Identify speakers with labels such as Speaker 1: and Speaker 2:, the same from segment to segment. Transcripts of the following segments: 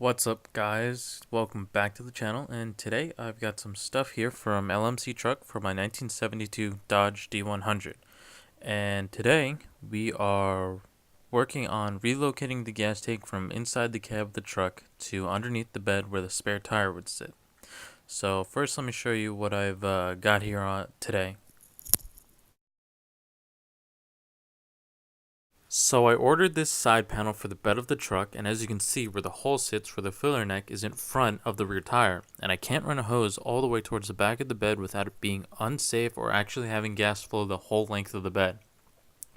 Speaker 1: What's up, guys? Welcome back to the channel, and today I've got some stuff here from LMC truck for my 1972 Dodge D100. And today we are working on relocating the gas tank from inside the cab of the truck to underneath the bed where the spare tire would sit. So first, let me show you what I've got here today. So I ordered this side panel for the bed of the truck, and as you can see, where the hole sits for the filler neck is in front of the rear tire, and I can't run a hose all the way towards the back of the bed without it being unsafe or actually having gas flow the whole length of the bed.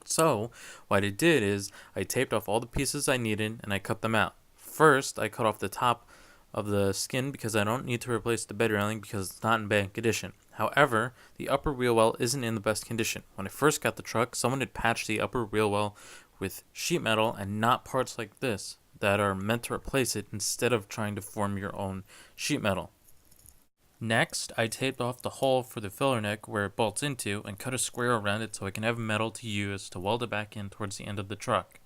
Speaker 1: So what I did is I taped off all the pieces I needed and I cut them out. First, I cut off the top of the skin because I don't need to replace the bed railing because it's not in bad condition. However, the upper wheel well isn't in the best condition. When I first got the truck, someone had patched the upper wheel well with sheet metal and not parts like this that are meant to replace it instead of trying to form your own sheet metal. Next, I taped off the hole for the filler neck where it bolts into and cut a square around it so I can have metal to use to weld it back in towards the end of the truck.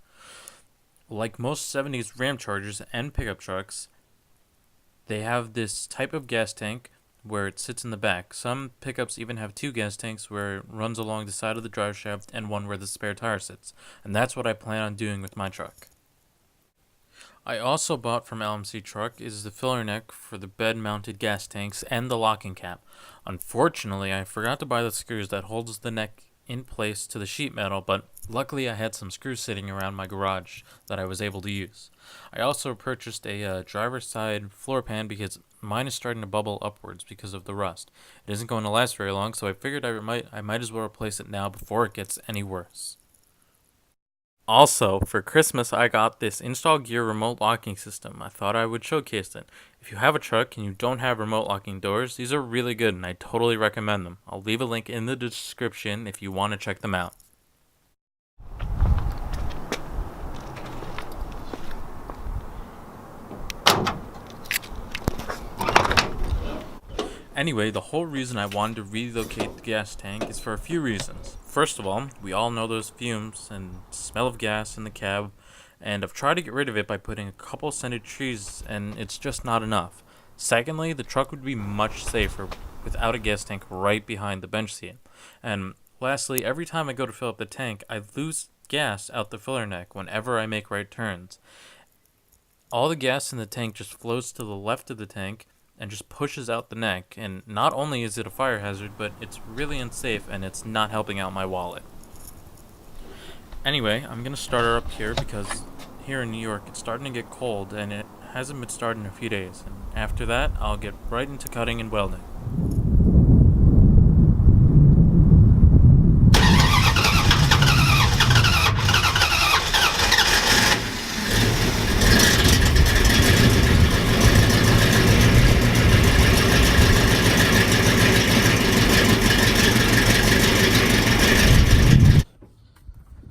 Speaker 1: Like most 70s Ram Chargers and pickup trucks, they have this type of gas tank where it sits in the back. Some pickups even have two gas tanks where it runs along the side of the drive shaft and one where the spare tire sits. And that's what I plan on doing with my truck. I also bought from LMC Truck is the filler neck for the bed mounted gas tanks and the locking cap. Unfortunately, I forgot to buy the screws that holds the neck in place to the sheet metal, but luckily I had some screws sitting around my garage that I was able to use. I also purchased a driver's side floor pan because mine is starting to bubble upwards because of the rust. It isn't going to last very long, so I figured I might as well replace it now before it gets any worse. Also, for Christmas, I got this install gear remote locking system. I thought I would showcase it. If you have a truck and you don't have remote locking doors, these are really good and I totally recommend them. I'll leave a link in the description if you want to check them out. Anyway, the whole reason I wanted to relocate the gas tank is for a few reasons. First of all, we all know those fumes and smell of gas in the cab, and I've tried to get rid of it by putting a couple scented trees, and it's just not enough. Secondly, the truck would be much safer without a gas tank right behind the bench seat. And lastly, every time I go to fill up the tank, I lose gas out the filler neck whenever I make right turns. All the gas in the tank just flows to the left of the tank and just pushes out the neck, and not only is it a fire hazard, but it's really unsafe and it's not helping out my wallet. Anyway, I'm gonna start her up here because here in New York it's starting to get cold and it hasn't been started in a few days, and after that I'll get right into cutting and welding.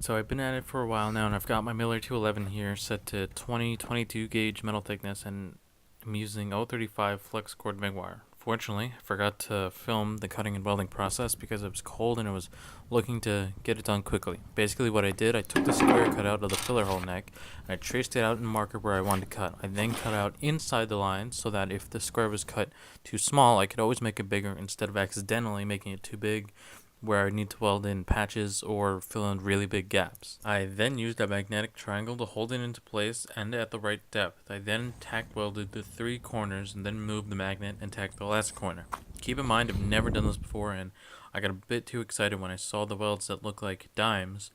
Speaker 1: So I've been at it for a while now, and I've got my Miller 211 here set to 20-22 gauge metal thickness, and I'm using 035 flex cord MIG wire. Fortunately, I forgot to film the cutting and welding process because it was cold and I was looking to get it done quickly. Basically what I did, I took the square cut out of the filler hole neck, and I traced it out in a marker where I wanted to cut. I then cut out inside the line so that if the square was cut too small, I could always make it bigger instead of accidentally making it too big, where I need to weld in patches or fill in really big gaps. I then used a magnetic triangle to hold it into place and at the right depth. I then tack welded the 3 corners and then moved the magnet and tacked the last corner. Keep in mind, I've never done this before and I got a bit too excited when I saw the welds that look like dimes,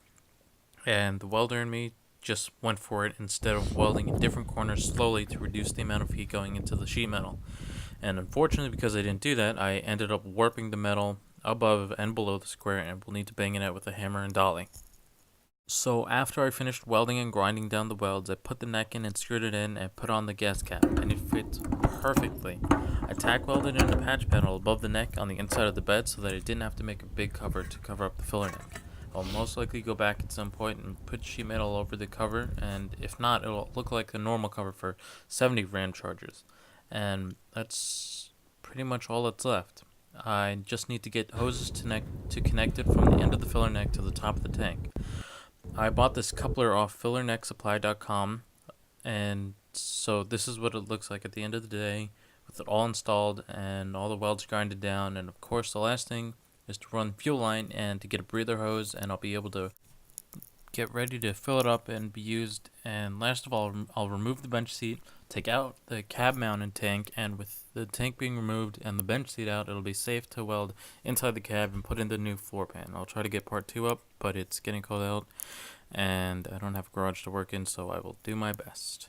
Speaker 1: and the welder in me just went for it instead of welding in different corners slowly to reduce the amount of heat going into the sheet metal. And unfortunately, because I didn't do that, I ended up warping the metal above and below the square and will need to bang it out with a hammer and dolly. So after I finished welding and grinding down the welds, I put the neck in and screwed it in and put on the gas cap, and it fits perfectly. I tack welded in a patch panel above the neck on the inside of the bed so that I didn't have to make a big cover to cover up the filler neck. I'll most likely go back at some point and put sheet metal over the cover, and if not, it'll look like a normal cover for 70 Ram Chargers. And that's pretty much all that's left. I just need to get hoses to connect it from the end of the filler neck to the top of the tank. I bought this coupler off fillernecksupply.com, and So this is what it looks like at the end of the day, with it all installed and all the welds grinded down. And of course the last thing is to run fuel line and to get a breather hose, and I'll be able to get ready to fill it up and be used. And last of all, I'll remove the bench seat, take out the cab mounted tank, and with the tank being removed and the bench seat out, it'll be safe to weld inside the cab and put in the new floor pan. I'll try to get part 2 up, but it's getting cold out and I don't have a garage to work in, so I will do my best.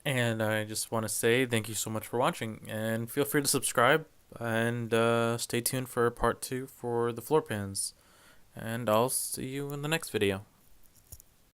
Speaker 1: And I just want to say thank you so much for watching, and feel free to subscribe, and stay tuned for part 2 for the floor pans. And I'll see you in the next video.